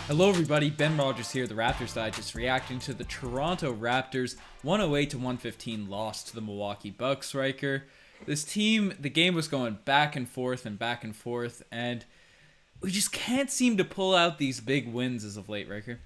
Hello everybody, Ben Rogers here, the Raptors Digest, reacting to the Toronto Raptors 108 to 115 loss to the Milwaukee Bucks. Riker, this team, the game was going back and forth, and we just can't seem to pull out these big wins as of late, Riker.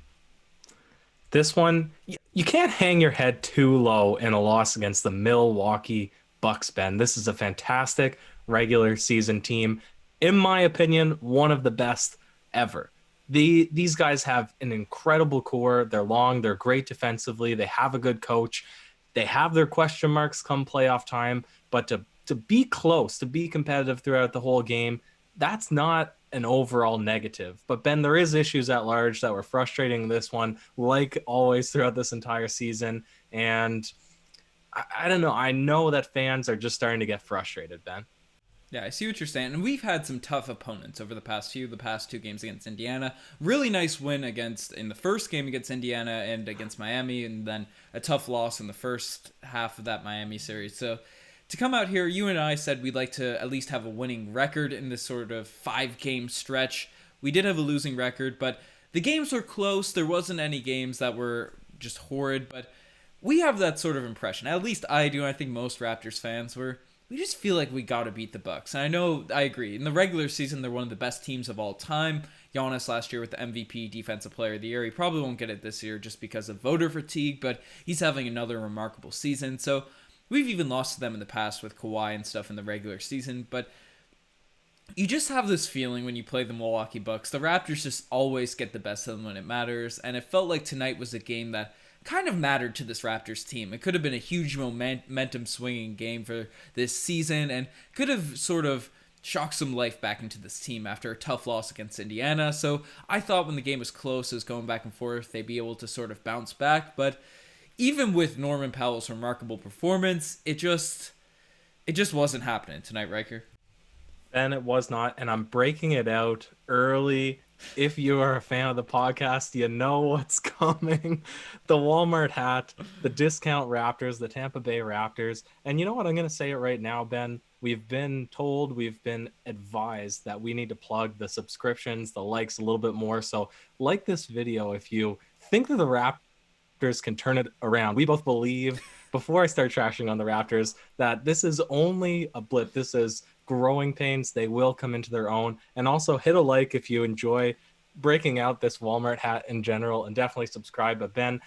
This one, you can't hang your head too low in a loss against the Milwaukee Bucks, Ben. This is a fantastic regular season team. In my opinion, one of the best ever. These guys have an incredible core. They're long, they're great defensively, they have a good coach. They have their question marks come playoff time, but to be close, to be competitive throughout the whole game, that's not an overall negative. But Ben, there is issues at large that were frustrating this one, like always throughout this entire season. And I don't know. I know that fans are just starting to get frustrated, Ben. Yeah, I see what you're saying. And we've had some tough opponents over the past two games against Indiana. Really nice win in the first game against Indiana and against Miami, and then a tough loss in the first half of that Miami series. So to come out here, you and I said we'd like to at least have a winning record in this sort of 5-game stretch. We did have a losing record, but the games were close. There wasn't any games that were just horrid, but we have that sort of impression. At least I do, and I think most Raptors fans were. We just feel like we got to beat the Bucks. And I know, I agree. In the regular season, they're one of the best teams of all time. Giannis last year with the MVP Defensive Player of the Year. He probably won't get it this year just because of voter fatigue, but he's having another remarkable season. So we've even lost to them in the past with Kawhi and stuff in the regular season. But you just have this feeling when you play the Milwaukee Bucks. The Raptors just always get the best of them when it matters. And it felt like tonight was a game that kind of mattered to this Raptors team. It could have been a huge momentum swinging game for this season and could have sort of shocked some life back into this team after a tough loss against Indiana. So I thought when the game was close, it was going back and forth, they'd be able to sort of bounce back. But even with Norman Powell's remarkable performance, it just wasn't happening tonight, Riker. And it was not. And I'm breaking it out early. If you are a fan of the podcast, you know what's coming. The Walmart hat, the discount Raptors, the Tampa Bay Raptors. And you know what? I'm going to say it right now, Ben. We've been told, we've been advised that we need to plug the subscriptions, the likes a little bit more. So like this video if you think that the Raptors can turn it around. We both believe, before I start trashing on the Raptors, that this is only a blip. This is growing pains. They will come into their own. And also hit a like if you enjoy breaking out this Walmart hat in general, and definitely subscribe. But Ben,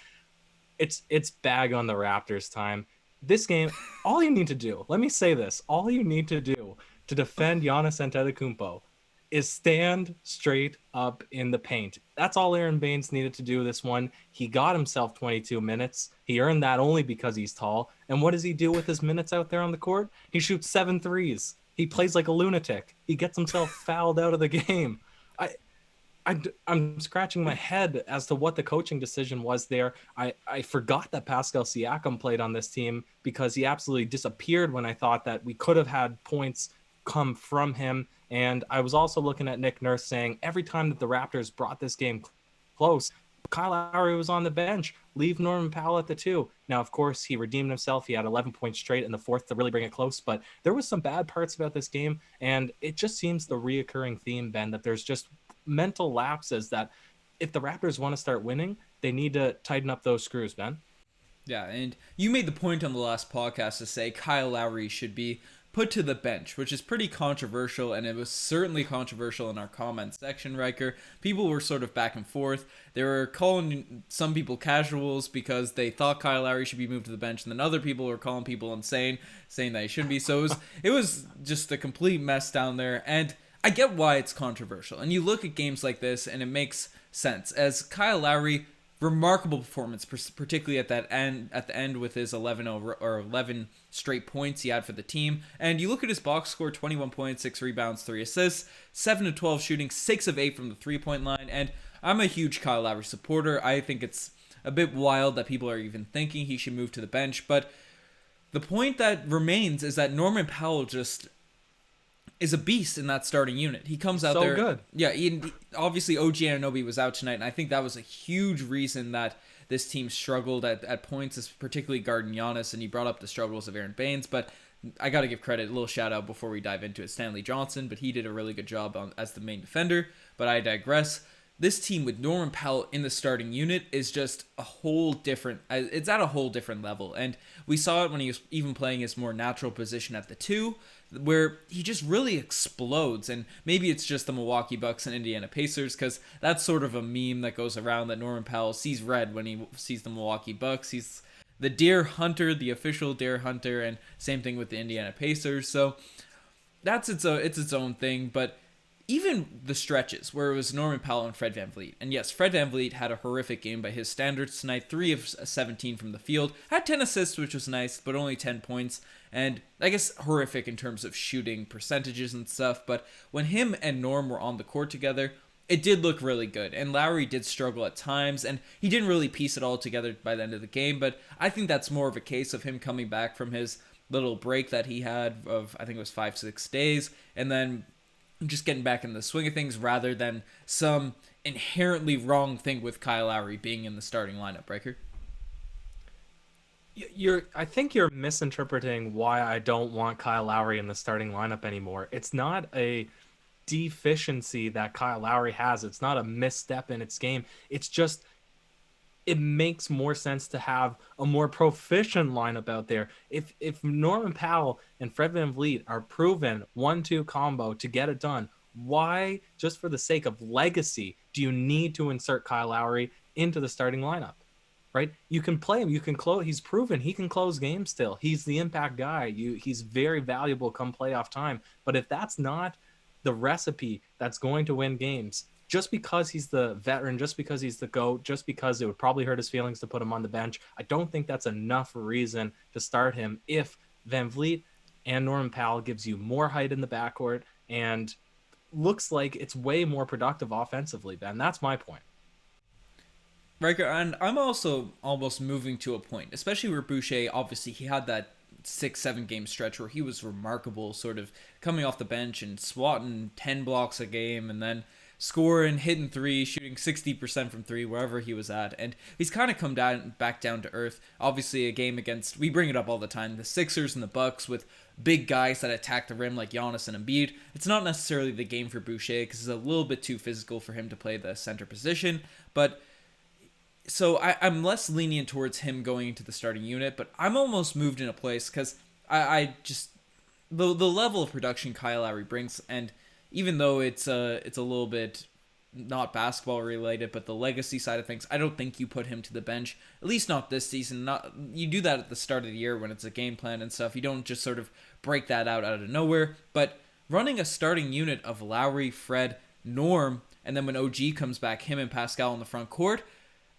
it's bag on the Raptors time. This game, all you need to do, let me say this, all you need to do to defend Giannis Antetokounmpo is stand straight up in the paint. That's all Aaron Baines needed to do this one. He got himself 22 minutes. He earned that only because he's tall. And what does he do with his minutes out there on the court? He shoots 7 threes. He plays like a lunatic. He gets himself fouled out of the game. I'm scratching my head as to what the coaching decision was there. I forgot that Pascal Siakam played on this team because he absolutely disappeared when I thought that we could have had points come from him. And I was also looking at Nick Nurse saying every time that the Raptors brought this game close, Kyle Lowry was on the bench. Leave Norman Powell at the 2. Now, of course, he redeemed himself. He had 11 points straight in the fourth to really bring it close. But there was some bad parts about this game. And it just seems the reoccurring theme, Ben, that there's just mental lapses that if the Raptors want to start winning, they need to tighten up those screws, Ben. Yeah, and you made the point on the last podcast to say Kyle Lowry should be put to the bench, which is pretty controversial, and it was certainly controversial in our comments section, Riker. People were sort of back and forth. They were calling some people casuals because they thought Kyle Lowry should be moved to the bench, and then other people were calling people insane, saying that he shouldn't be. So it was just a complete mess down there, and I get why it's controversial. And you look at games like this, and it makes sense. As Kyle Lowry, remarkable performance, particularly at the end with his 11 straight points he had for the team. And you look at his box score: 21 points, 6 rebounds, 3 assists, 7 of 12 shooting, 6 of 8 from the 3-point line. And I'm a huge Kyle Lowry supporter. I think it's a bit wild that people are even thinking he should move to the bench. But the point that remains is that Norman Powell just is a beast in that starting unit. He comes out so there. Good. Yeah, obviously OG Anunoby was out tonight, and I think that was a huge reason that this team struggled at points, is particularly guarding Giannis, and he brought up the struggles of Aaron Baines, but I got to give credit, a little shout out before we dive into it, Stanley Johnson, but he did a really good job as the main defender, but I digress. this team with Norman Powell in the starting unit is just a whole different, it's at a whole different level. And we saw it when he was even playing his more natural position at the 2, where he just really explodes. And maybe it's just the Milwaukee Bucks and Indiana Pacers, because that's sort of a meme that goes around that Norman Powell sees red when he sees the Milwaukee Bucks. He's the deer hunter, the official deer hunter, and same thing with the Indiana Pacers. So that's it's its own thing. But even the stretches where it was Norman Powell and Fred VanVleet. And yes, Fred VanVleet had a horrific game by his standards tonight, 3 of 17 from the field. Had 10 assists, which was nice, but only 10 points. And I guess horrific in terms of shooting percentages and stuff. But when him and Norm were on the court together, it did look really good. And Lowry did struggle at times, and he didn't really piece it all together by the end of the game. But I think that's more of a case of him coming back from his little break that he had of, I think it was 5-6 days, and then just getting back in the swing of things rather than some inherently wrong thing with Kyle Lowry being in the starting lineup, Riker. I think you're misinterpreting why I don't want Kyle Lowry in the starting lineup anymore. It's not a deficiency that Kyle Lowry has. It's not a misstep in its game. It's just it makes more sense to have a more proficient lineup out there. If Norman Powell and Fred VanVleet are proven 1-2 combo to get it done, why, just for the sake of legacy, do you need to insert Kyle Lowry into the starting lineup? Right? You can play him. You can close. He's proven he can close games still. He's the impact guy. He's very valuable come playoff time. But if that's not the recipe that's going to win games, just because he's the veteran, just because he's the GOAT, just because it would probably hurt his feelings to put him on the bench, I don't think that's enough reason to start him if VanVleet and Norman Powell gives you more height in the backcourt and looks like it's way more productive offensively, Ben. That's my point. Riker, and I'm also almost moving to a point, especially where Boucher, obviously, he had that 6-7 game stretch where he was remarkable, sort of coming off the bench and swatting 10 blocks a game and then scoring, hitting 3, shooting 60% from 3 wherever he was at. And he's kind of come back down to earth. Obviously, a game against, we bring it up all the time, the Sixers and the Bucks with big guys that attack the rim like Giannis and Embiid. It's not necessarily the game for Boucher because it's a little bit too physical for him to play the center position. But so I'm less lenient towards him going into the starting unit, but I'm almost moved in a place because I just the level of production Kyle Lowry brings, and even though it's a little bit not basketball related, but the legacy side of things, I don't think you put him to the bench, at least not this season. Not you do that at the start of the year when it's a game plan and stuff. You don't just sort of break that out of nowhere. But running a starting unit of Lowry, Fred, Norm, and then when OG comes back, him and Pascal on the front court,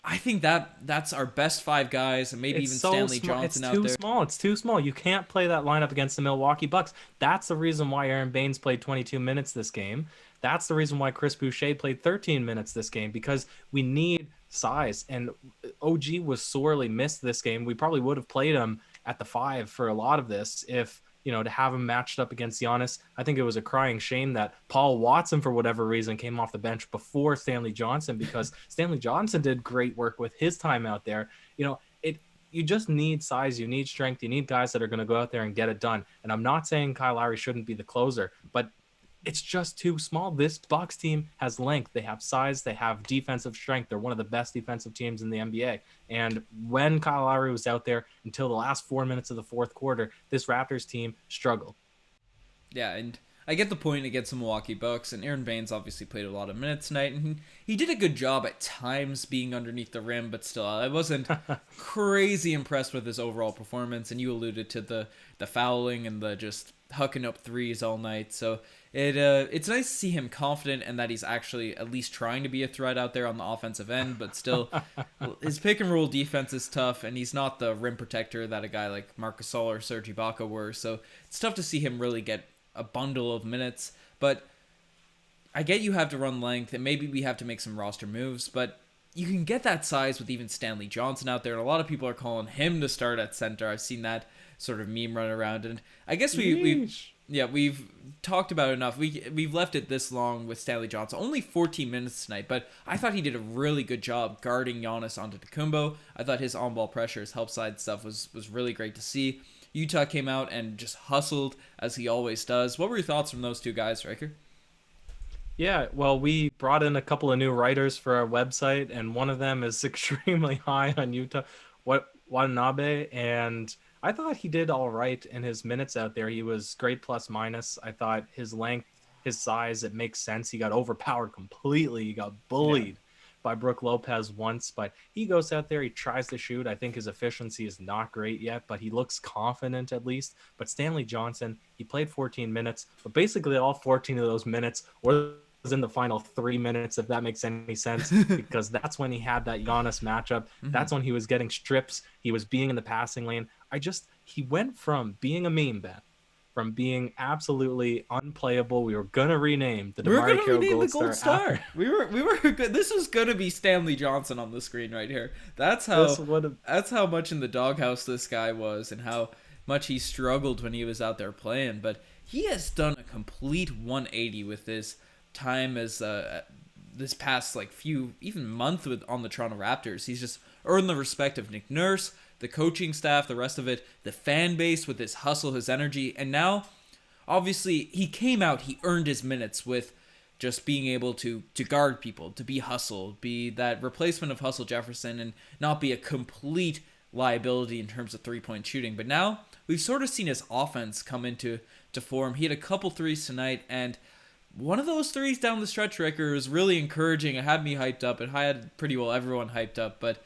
I think that's our best 5 guys, and maybe even Stanley Johnson out there. It's too small. You can't play that lineup against the Milwaukee Bucks. That's the reason why Aaron Baines played 22 minutes this game. That's the reason why Chris Boucher played 13 minutes this game, because we need size. And OG was sorely missed this game. We probably would have played him at the 5 for a lot of this if, to have him matched up against Giannis. I think it was a crying shame that Paul Watson, for whatever reason, came off the bench before Stanley Johnson, because Stanley Johnson did great work with his time out there. You just need size, you need strength, you need guys that are going to go out there and get it done. And I'm not saying Kyle Lowry shouldn't be the closer, but it's just too small. This Bucks team has length. They have size. They have defensive strength. They're one of the best defensive teams in the NBA. And when Kyle Lowry was out there until the last 4 minutes of the fourth quarter, this Raptors team struggled. Yeah, and I get the point against the Milwaukee Bucks, and Aaron Baines obviously played a lot of minutes tonight, and he did a good job at times being underneath the rim, but still, I wasn't crazy impressed with his overall performance, and you alluded to the fouling and the just hucking up threes all night, so it's nice to see him confident and that he's actually at least trying to be a threat out there on the offensive end, but still, his pick and roll defense is tough, and he's not the rim protector that a guy like Marc Gasol or Serge Ibaka were, so it's tough to see him really get a bundle of minutes. But I get you have to run length, and maybe we have to make some roster moves, but you can get that size with even Stanley Johnson out there, and a lot of people are calling him to start at center. I've seen that sort of meme run around, and I guess we've talked about it enough. We've left it this long with Stanley Johnson. Only 14 minutes tonight, but I thought he did a really good job guarding Giannis Antetokounmpo. I thought his on-ball pressure, his help side stuff was really great to see. Utah came out and just hustled, as he always does. What were your thoughts from those two guys, Riker? Yeah, well, we brought in a couple of new writers for our website, and one of them is extremely high on Utah, what Watanabe, and I thought he did all right in his minutes out there. He was great plus minus. I thought his length, his size, it makes sense. He got overpowered completely. He got Yeah. bullied by Brook Lopez once, but he goes out there, he tries to shoot. I think his efficiency is not great yet, but he looks confident at least. But Stanley Johnson, he played 14 minutes, but basically all 14 of those minutes were in the final 3 minutes, if that makes any sense, because that's when he had that Giannis matchup. Hmm. That's when he was getting strips. He was being in the passing lane. He went from being a meme, Ben, from being absolutely unplayable. We were going to rename the We were DeMarre gonna Carroll rename the Gold gold Star after star. We were good. This was gonna be Stanley Johnson on the screen right here. That's this how would have. that's how much in the doghouse this guy was, and how much he struggled when he was out there playing. But he has done a complete 180 with his time as this past like few even month with on the Toronto Raptors. He's just earned the respect of Nick Nurse, the coaching staff, the rest of it, the fan base with his hustle, his energy, and now obviously he came out, he earned his minutes with just being able to guard people, to be hustle, be that replacement of Hustle Jefferson, and not be a complete liability in terms of 3-point shooting. But now we've sort of seen his offense come into form. He had a couple threes tonight, and one of those threes down the stretch, Ricker, was really encouraging. It had me hyped up. It had pretty well everyone hyped up, but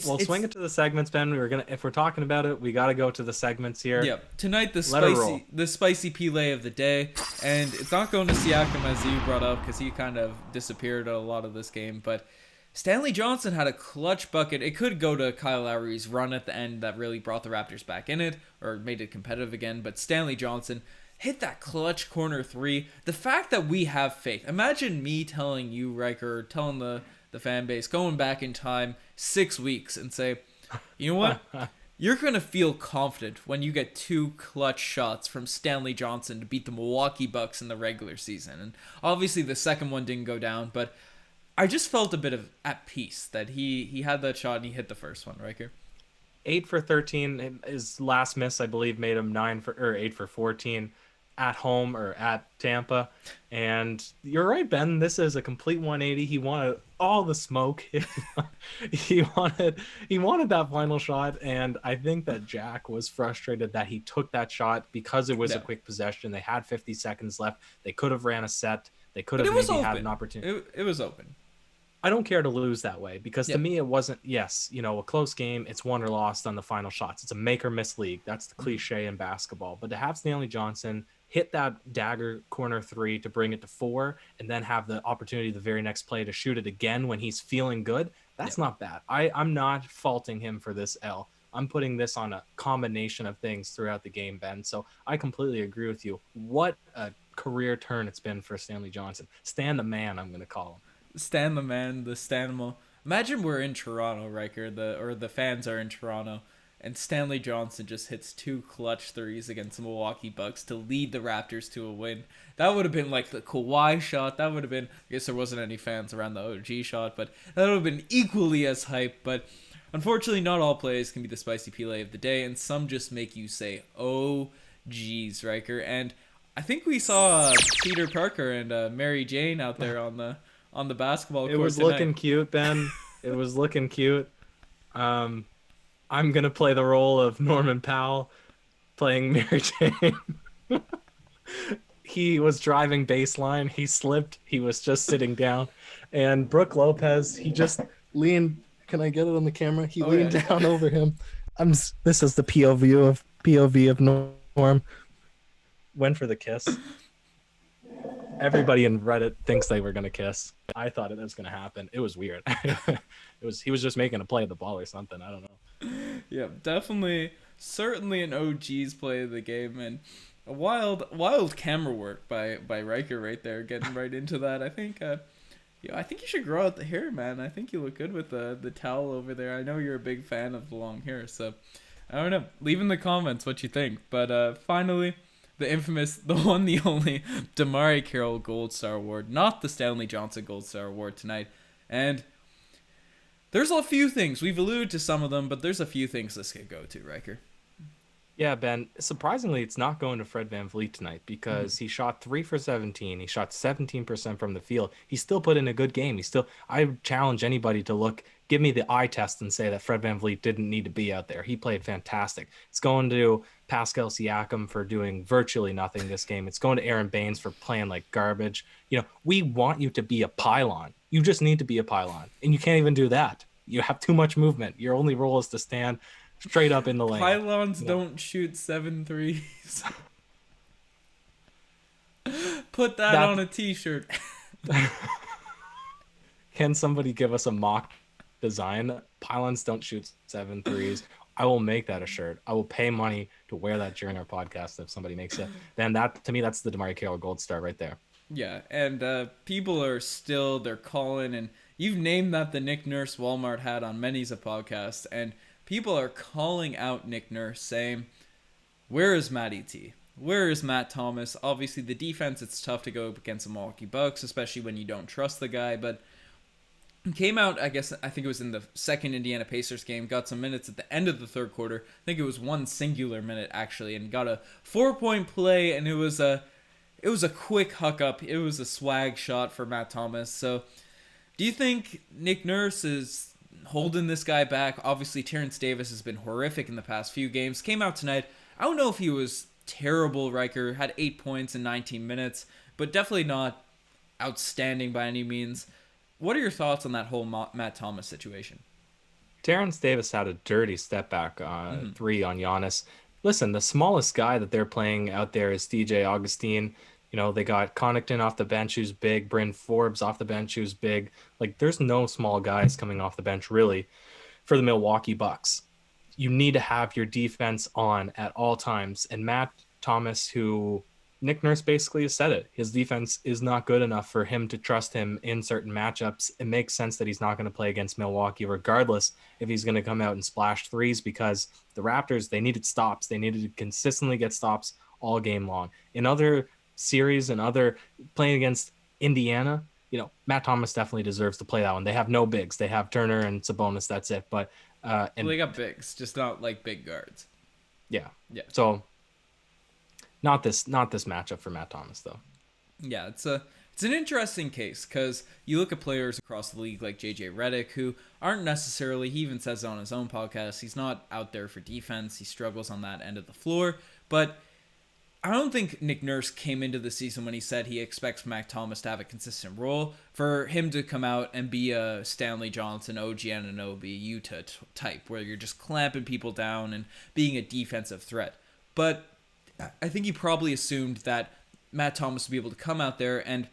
Well, swing it's it to the segments, Ben. If we're talking about it, we got to go to the segments here. yeah, tonight Let her roll. the spicy Pele of the day, and it's not going to Siakam as you brought up because he kind of disappeared a lot of this game. But Stanley Johnson had a clutch bucket. It could go to Kyle Lowry's run at the end that really brought the Raptors back in it or made it competitive again. But Stanley Johnson hit that clutch corner three. The fact that we have faith. Imagine me telling you, Riker, telling the fan base, going back in time 6 weeks and say, you know what? You're going to feel confident when you get two clutch shots from Stanley Johnson to beat the Milwaukee Bucks in the regular season. And obviously the second one didn't go down, but I just felt a bit of at peace that he had that shot and he hit the first one right here. 8 for 13. His last miss, I believe, made him 8 for 14 at home or at Tampa. And you're right, Ben. This is a complete 180. He wanted all the smoke. he wanted that final shot, and I think that Jack was frustrated that he took that shot because it was a Yeah. quick possession. They had 50 seconds left. They could have ran a set. They could But have it was maybe had an open. opportunity. It was open. I don't care to lose that way because to Yeah. me it wasn't. Yes, a close game. It's won or lost on the final shots. It's a make or miss league. That's the cliche in basketball. But to have Stanley Johnson hit that dagger corner three to bring it to 4, and then have the opportunity the very next play to shoot it again when he's feeling good, Yeah. that's not bad. I'm not faulting him for this L. I'm putting this on a combination of things throughout the game, Ben. So I completely agree with you. What a career turn it's been for Stanley Johnson. Stan the man, I'm going to call him. Stan the man, the Stanimal. Imagine we're in Toronto, Riker, the fans are in Toronto, and Stanley Johnson just hits two clutch threes against the Milwaukee Bucks to lead the Raptors to a win. That would have been like the Kawhi shot. That would have been. I guess there wasn't any fans around the OG shot, but that would have been equally as hype. But unfortunately, not all plays can be the spicy Pele of the day, and some just make you say, "Oh, geez, Riker." And I think we saw Peter Parker and Mary Jane out there on the basketball court It was tonight. looking cute, Ben. It was looking cute. Um, I'm gonna play the role of Norman Powell playing Mary Jane. He was driving baseline. He slipped. He was just sitting down, and Brook Lopez. He just leaned. Can I get it on the camera? He Oh, leaned yeah. down over him. This is the POV of Norm. Went for the kiss. Everybody in Reddit thinks they were gonna kiss. I thought it was gonna happen. It was weird. He was just making a play of the ball or something. I don't know. Yeah, definitely, certainly an OG's play of the game, and a wild camera work by Riker right there, getting right into that. I think, I think you should grow out the hair, man. I think you look good with the towel over there. I know you're a big fan of the long hair, so I don't know. Leave in the comments what you think. But finally, the infamous, the one, the only DeMarre Carroll Gold Star Award, not the Stanley Johnson Gold Star Award tonight, and there's a few things. We've alluded to some of them, but there's a few things this could go to, Riker. Yeah, Ben, surprisingly, it's not going to Fred VanVleet tonight Mhm. because he shot 3 for 17. He shot 17% from the field. He still put in a good game. I challenge anybody to give me the eye test and say that Fred VanVleet didn't need to be out there. He played fantastic. It's going to Pascal Siakam for doing virtually nothing this game. It's going to Aaron Baines for playing like garbage. We want you to be a pylon. You just need to be a pylon, and you can't even do that. You have too much movement. Your only role is to stand straight up in the lane. Pylons You know, don't shoot 7 threes. Put that that on a t-shirt. can somebody give us a mock design? Pylons don't shoot 7 threes. I will make that a shirt. I will pay money to wear that during our podcast if somebody makes it. Then that to me, that's the DeMar Carroll gold star right there. Yeah, and people are still they're calling, and you've named that the Nick Nurse Walmart hat on many's a podcast, and people are calling out Nick Nurse saying, "Where is Matty T? Where is Matt Thomas?" Obviously, the defense, it's tough to go up against the Milwaukee Bucks, especially when you don't trust the guy, but he came out, I think it was in the second Indiana Pacers game, got some minutes at the end of the third quarter. I think it was one singular minute actually, and got a 4-point play, and it was a quick huck up. It was a swag shot for Matt Thomas. So, do you think Nick Nurse is holding this guy back? Obviously, Terrence Davis has been horrific in the past few games. Came out tonight. I don't know if he was terrible. Riker had 8 points in 19 minutes, but definitely not outstanding by any means. What are your thoughts on that whole Matt Thomas situation? Terrence Davis had a dirty step back three on Giannis. Listen, the smallest guy that they're playing out there is DJ Augustine. They got Connaughton off the bench who's big, Bryn Forbes off the bench who's big. Like, there's no small guys coming off the bench really for the Milwaukee Bucks. You need to have your defense on at all times. And Matt Thomas, who Nick Nurse basically has said it, his defense is not good enough for him to trust him in certain matchups. It makes sense that he's not going to play against Milwaukee, regardless if he's going to come out and splash threes, because the Raptors, they needed stops. They needed to consistently get stops all game long. In other series and other playing against Indiana, Matt Thomas definitely deserves to play that one. They have no bigs. They have Turner and Sabonis. That's it. But Well, and they got bigs, just not like big guards. yeah, Yeah. so not this matchup for Matt Thomas though. Yeah, it's an interesting case because you look at players across the league like JJ Redick who aren't necessarily. He even says it on his own podcast. He's not out there for defense. He struggles on that end of the floor. But I don't think Nick Nurse came into the season when he said he expects Mac Thomas to have a consistent role. For him to come out and be a Stanley Johnson, OG Anunoby, Utah type where you're just clamping people down and being a defensive threat. But I think he probably assumed that Matt Thomas would be able to come out there and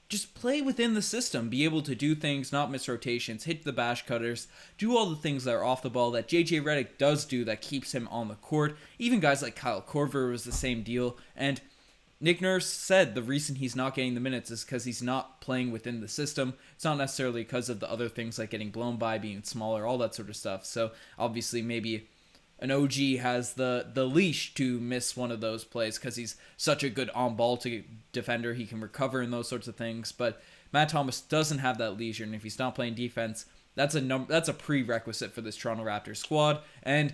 just play within the system, be able to do things, not miss rotations, hit the bash cutters, do all the things that are off the ball that JJ Redick does do that keeps him on the court. Even guys like Kyle Korver was the same deal. And Nick Nurse said the reason he's not getting the minutes is because he's not playing within the system. It's not necessarily because of the other things like getting blown by, being smaller, all that sort of stuff. So obviously maybe an OG has the leash to miss one of those plays because he's such a good on-ball defender. He can recover in those sorts of things. But Matt Thomas doesn't have that leisure, and if he's not playing defense, that's a prerequisite for this Toronto Raptors squad. And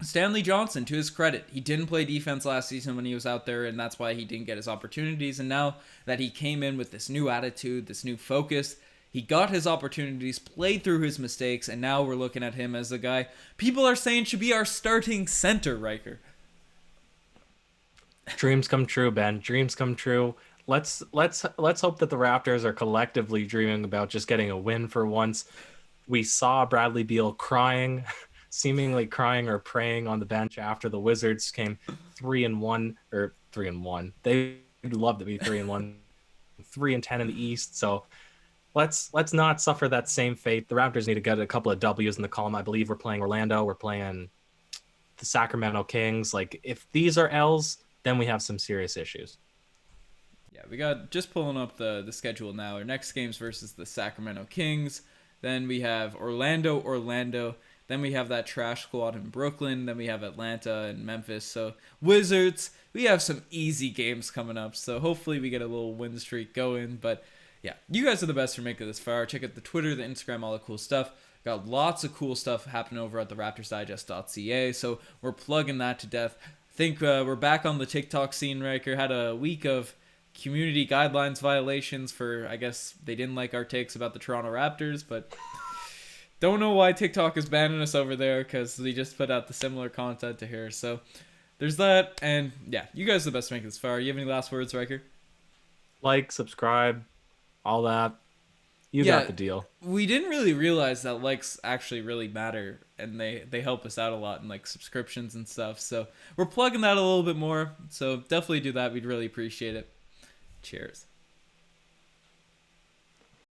Stanley Johnson, to his credit, he didn't play defense last season when he was out there, and that's why he didn't get his opportunities. And now that he came in with this new attitude, this new focus, he got his opportunities, played through his mistakes, and now we're looking at him as the guy people are saying should be our starting center, Riker. Dreams come true, Ben. Dreams come true. Let's hope that the Raptors are collectively dreaming about just getting a win for once. We saw Bradley Beal crying, seemingly crying or praying on the bench after the Wizards came 3-1 or 3-1. They would love to be 3-1, 3-10 in the East. So let's not suffer that same fate. The Raptors need to get a couple of W's in the column. I believe we're playing Orlando. We're playing the Sacramento Kings. Like, if these are L's, then we have some serious issues. Yeah, we got just pulling up the schedule now. Our next game's versus the Sacramento Kings. Then we have Orlando. Then we have that trash squad in Brooklyn. Then we have Atlanta and Memphis. So Wizards, we have some easy games coming up. So hopefully we get a little win streak going. But yeah, you guys are the best for making this far. Check out the Twitter, the Instagram, all the cool stuff. Got lots of cool stuff happening over at the RaptorsDigest.ca, so we're plugging that to death. I think we're back on the TikTok scene, Riker. Had a week of community guidelines violations for, I guess they didn't like our takes about the Toronto Raptors, but don't know why TikTok is banning us over there, because we just put out the similar content to here. So there's that, and yeah, you guys are the best to make it this far. You have any last words, Riker? Like, subscribe, all that. You got the deal. We didn't really realize that likes actually really matter, and they help us out a lot in like subscriptions and stuff. So we're plugging that a little bit more. So definitely do that. We'd really appreciate it. Cheers.